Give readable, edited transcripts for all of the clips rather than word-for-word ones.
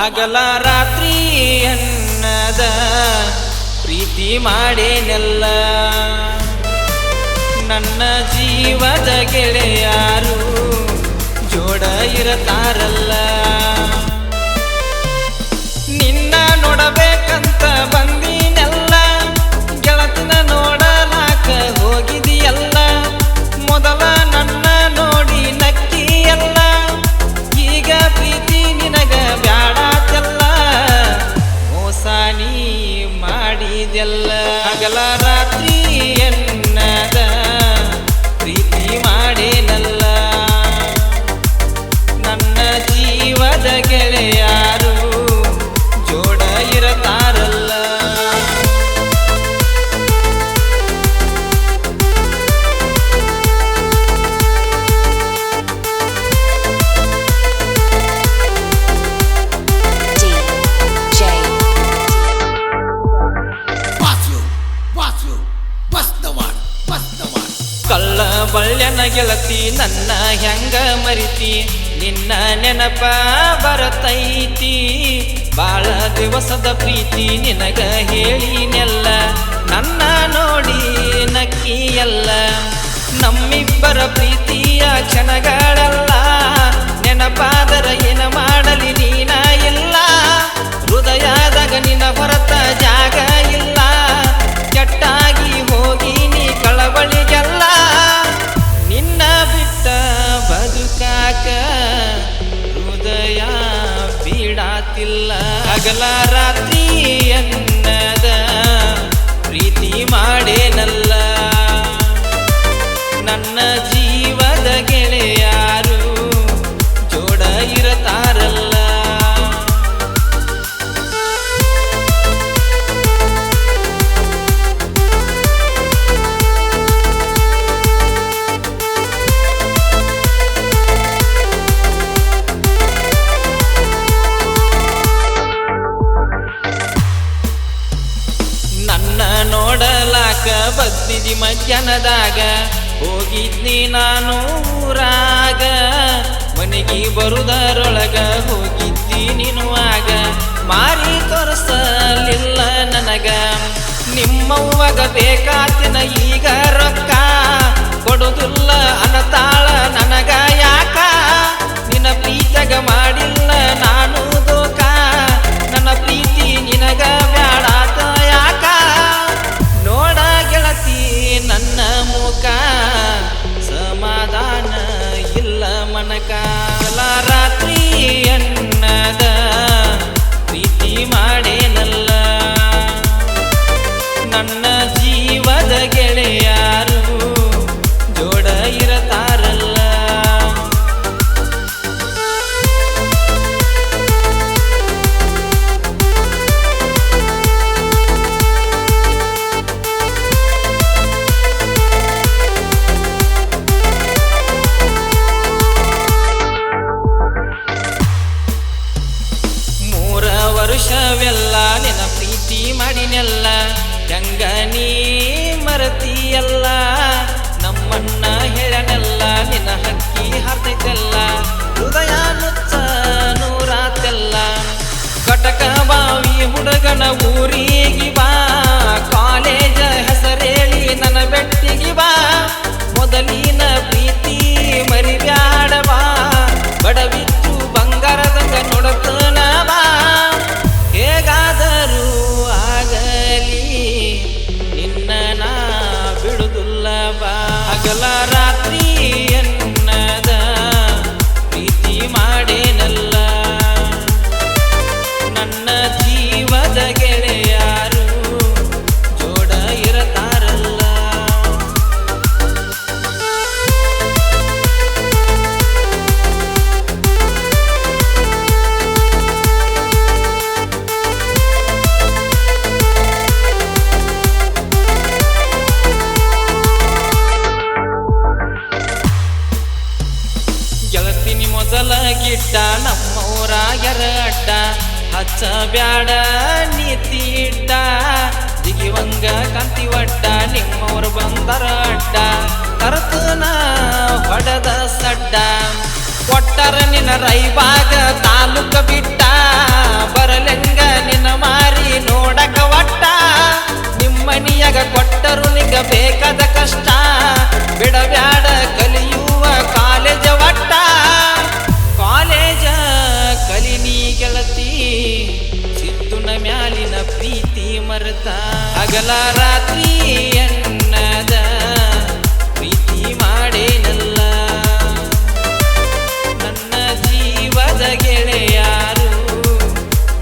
ಹಗಲ ರಾತ್ರಿ ಅನ್ನದ ಪ್ರೀತಿ ಮಾಡೇನೆಲ್ಲ ನನ್ನ ಜೀವದ ಗೆಳೆಯಾರು ಜೋಡ ಇರತಾರಲ್ಲ ನಿನ್ನ ನೋಡಬೇಕಂತ ಬಂದಿನೆಲ್ಲ ಗೆಳತಿನ ನೋಡಲಾಕ ಹೋಗಿದಿಯಲ್ಲ ಮೊದಲ ನನ್ನ ನೋಡಿ ನಕ್ಕಿಯಲ್ಲ ಈಗ ಪ್ರೀತಿ ನಿನಗ ಬ್ಯಾಡಾತಲ್ಲ ಮೋಸ ನೀ ಮಾಡಿದೆಲ್ಲ ಹಗಲ ರಾತ್ರಿ ಎನ್ನದ ಪ್ರೀತಿ ಮಾಡೇನಲ್ಲ ನನ್ನ ಜೀವದ ಗೆಳೆಯಾರು ಜೋಡ ಇರತಾರಲ್ಲ ಕಳ್ಳ ಬಳ್ಯನ ಗೆಳತಿ ನನ್ನ ಹೆಂಗ ಮರಿತಿ ನಿನ್ನ ನೆನಪ ಬರತೈತಿ ಬಾಳ ದಿವಸದ ಪ್ರೀತಿ ನಿನಗ ಹೇಳಿನೆಲ್ಲ ನನ್ನ ನೋಡಿ ನಕ್ಕಿಯಲ್ಲ ನಮ್ಮಿಬ್ಬರ ಪ್ರೀತಿಯ ಕ್ಷಣಗಳೆಲ್ಲ ನೆನಪಾದರ ಏನ ಮಾಡಲಿ ನೀನ ಇಲ್ಲ ಹೃದಯದಾಗ ನಿನ್ನ ಹೊರತ ಜಾಗ ಇಲ್ಲ ಕೆಟ್ಟಾಗಿ ಹೋಗಿ ನೀ ಕಳವಳಿಗೆಲ್ಲ ನಿನ್ನ ಬಿಟ್ಟ ಬದುಕಾಕ ಹೃದಯ ಬೀಡಾತಿಲ್ಲ ಹಗಲ ರಾತ್ರಿ ಅನ್ನದ ಪ್ರೀತಿ ಮಾಡೇನಲ್ಲ ನನ್ನ ಜೀವದ ಗೆಳೆಯಾರು ಜೋಡ ಇರತಾರಲ್ಲ ನೋಡಲಾಕ ಬದ್ದಿದಿ ಮಧ್ಯಾಹ್ನದಾಗ ಹೋಗಿದ್ನಿ ನಾನು ಊರಾಗ ಮನೆಗೆ ಬರುದರೊಳಗ ಹೋಗಿದ್ದಿ ನೀನು ಆಗ ಮಾರಿ ತೋರಿಸಲಿಲ್ಲ ನನಗ ನಿಮ್ಮವ್ವಗ ಬೇಕಾತಿನ ಈಗ ರೊಕ್ಕ ಕೊಡುದಿಲ್ಲ ಅನತಾಳ ನನಗ ಯಾಕ ನಿನ್ನ ಪ್ರೀತಗ ಮಾಡಿಲ್ಲ ನಾನು ದೋಕ ನನ್ನ ಪ್ರೀತಿ ನಿನಗ ಬ್ಯಾಡಾತ ಯಾಕ ನೋಡ ಗೆಳತಿ ನನ್ನ ಮುಖ ಸಮಾಧಾನ ಇಲ್ಲ ಮನಕ ರಾತ್ರಿ ಅನ್ನದ ಪ್ರೀತಿ ಮಾಡೇನಲ್ಲ ನನ್ನ ಜೀವದ ಗೆಳೆಯಾರು ಜೋಡ ಇರತಾರಲ್ಲ ವರ್ಷವೆಲ್ಲ ನಿನ್ನ ಪ್ರೀತಿ ಮಾಡಿನೆಲ್ಲ ಹೆಂಗ ನೀ ಮರತಿಯಲ್ಲ ನಮ್ಮನ್ನ ಹೇಳನೆಲ್ಲ ನಿನ್ನ ಹಕ್ಕಿ ಹಾರ್ತೈತೆಲ್ಲ ಹೃದಯ ನುಚ್ಚ ನೂರಾತೆಲ್ಲ ಕಟಕ ಬಾವಿ ಹುಡುಗನ ಊರಿಗೆ ಬಾ ಕಾಲೇಜ ಹೆಸರೇಳಿ ನನ್ನ ಬೆಟ್ಟಿಗೆ ಬಾ ಮೊದಲಿನ ಪ್ರೀತಿ ಮರಿಬ್ಯಾಡ ಬಾ ಬಡವಿತ್ತು ಬಂಗಾರದಂಗ ನೋಡತನ ಬಾ ಹೇಗಾದರೂ ಆಗಲಿ ನಿನ್ನ ನಾ ಬಿಡುದಿಲ್ಲ ಬಾ ಹಗಲ ರಾತ್ರಿ ಅನ್ನದ ಪ್ರೀತಿ ಮಾಡೇನಲ್ಲ ನನ್ನ ಜೀವದ ಗೆಳೆಯಾರು ಜೋಡ ಇರತಾರಲ್ಲ ಗೆಳತಿನಿ ಮೊದಲ ಗಿಡ್ಡ ನಮ್ಮೂರಾಗ್ಯರ ಅಡ್ಡ ಹಚ್ಚ ಬ್ಯಾಡ ನೀತಿ ಇಡ್ಡ ಜಿಗಿವಂಗ ಕಾಂತಿ ಒಡ್ಡ ನಿಮ್ಮವ್ರು ಬಂದರ ಅಡ್ಡ ಕರ್ತನ ಹೊಡೆದ ಸಡ್ಡ ಕೊಟ್ಟರ ನಿನ್ನ ರೈಬಾಗ ತಾಲೂಕ ಬಿಟ್ಟ ಬರಲೆಂಗ ನಿನ್ನ ಮಾರಿ ನೋಡಕ ಒಟ್ಟ ನಿಮ್ಮನಿಯಾಗ ಕೊಟ್ಟರು ನಿಗ ಬೇಕಾದ ಕಷ್ಟ ಬಿಡಬ್ಯಾಡ ಕಲಿಯುವ ಕಾಲೇಜ ಒಟ್ಟ ಕಾಲೇಜ ಕಲಿನಿ ಗೆಳತಿ ಸಿದ್ದುನ ಮ್ಯಾಲಿನ ಪ್ರೀತಿ ಮರೆತ ಹಗಲ ರಾತ್ರಿ ಎನ್ನದ ಪ್ರೀತಿ ಮಾಡೇನಲ್ಲ ನನ್ನ ಜೀವದ ಗೆಳೆಯಾರು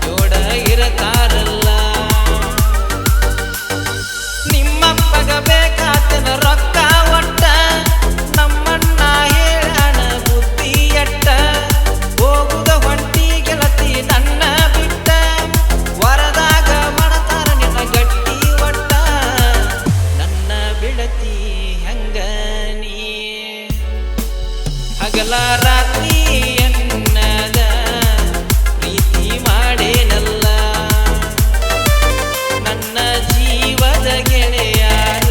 ಜೋಡ ಇರತಾರಲ್ಲ ನಿಮ್ಮಪ್ಪಗ ಬೇಕಾತನ ರೊಕ್ಕ ಒಟ್ಟ ನಮ್ಮಣ್ಣ ಹೇಳಣ ಬುದ್ಧಿ ಎಟ್ಟ ಹೋಗುದ ಹೊಂಟಿ ಗೆಳತಿ ನನ್ನ ಬಿಟ್ಟ ವರದಾಗ ಮಾಡತಾರ ನಿನ್ನ ಗಟ್ಟಿ ಒಟ್ಟ ನನ್ನ ಬಿಡತಿ ಹಂಗ ನೀ ಹಗಲ ರಾತ್ರಿ ಎನ್ನದ ಪ್ರೀತಿ ಮಾಡೇನಲ್ಲ ನನ್ನ ಜೀವದ ಗೆಳೆಯಾರು